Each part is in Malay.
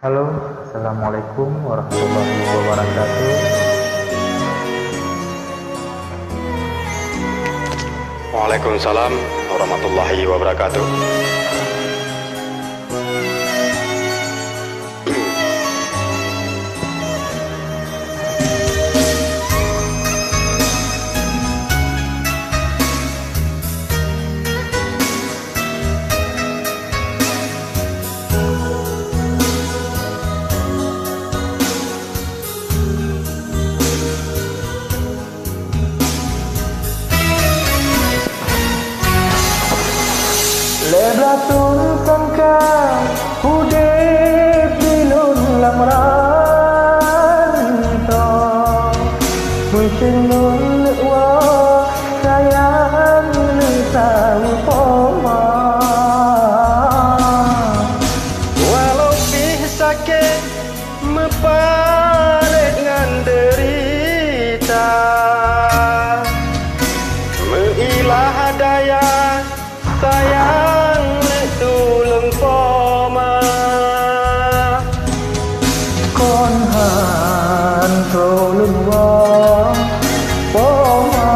Halo, Assalamualaikum warahmatullahi wabarakatuh. Waalaikumsalam warahmatullahi wabarakatuh. Lebratun sangka hudep dilun lamranto Mungkin nun wa sayang sang poma Walau pih sakit mepalet ngan derita, meilah daya sayang tulung poma. Kon han trolun wa poma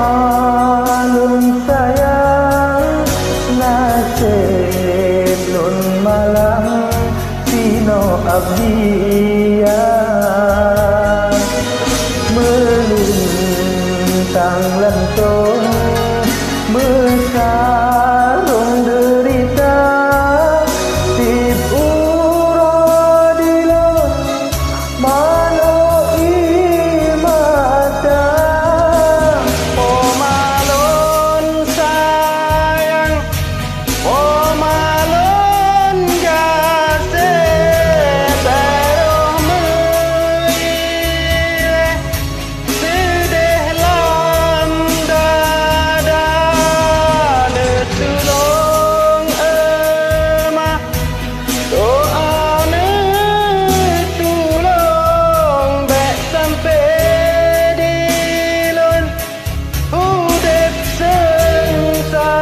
lun sayang nasib nun malang sino abdia melintang lantong bersarung derita tip uro dilon mano imata Pomalon sayang, pomalon gasih taruh melilih sedih lam dada netulung emah doa netulung bek sampai dilun hudep sengsara.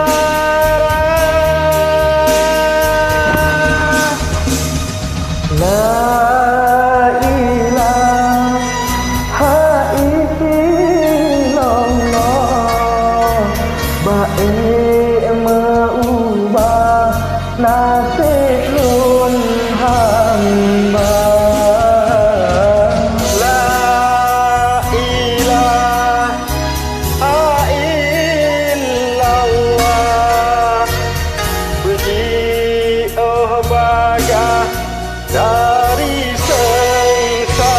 La ilaha illallah baik mengubah nasib lun hamba. La ilaha illallah, puji oh bagah dari sengsara.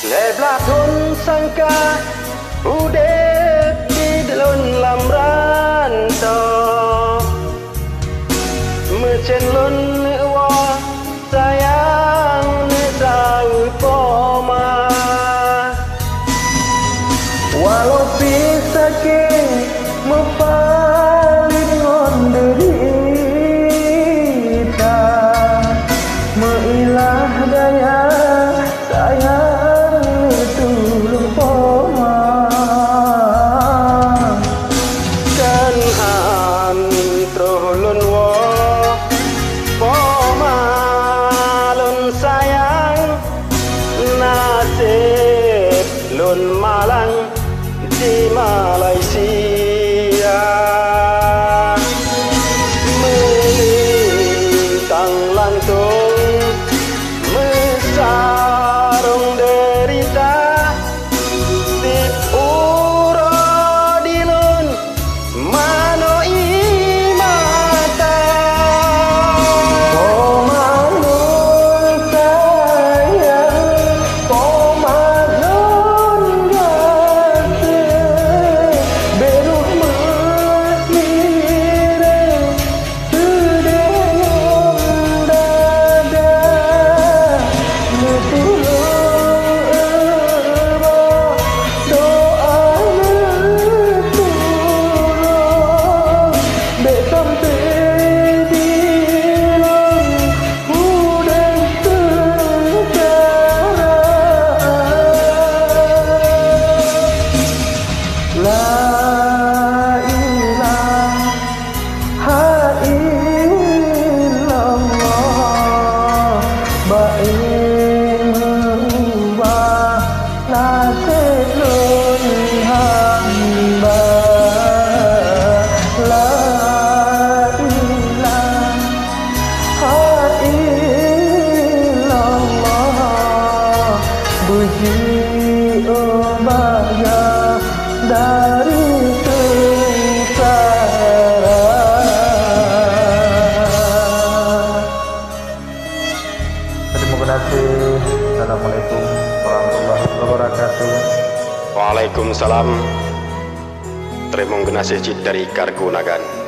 Leblatun sangka udep di delun lamranto Mecen lun wa sayang ne tahu poma. Walau pisake mepaling ngon derita meilah daya sayang tulung poma Kan antro lun wa pomalon sayang nasib lun malang di Malaysia melintang lantung mesarung derita tip uro dilun mano imata kasih. Assalamualaikum warahmatullahi wabarakatuh. Waalaikumsalam. Terima kasih dari Kargo Nagan.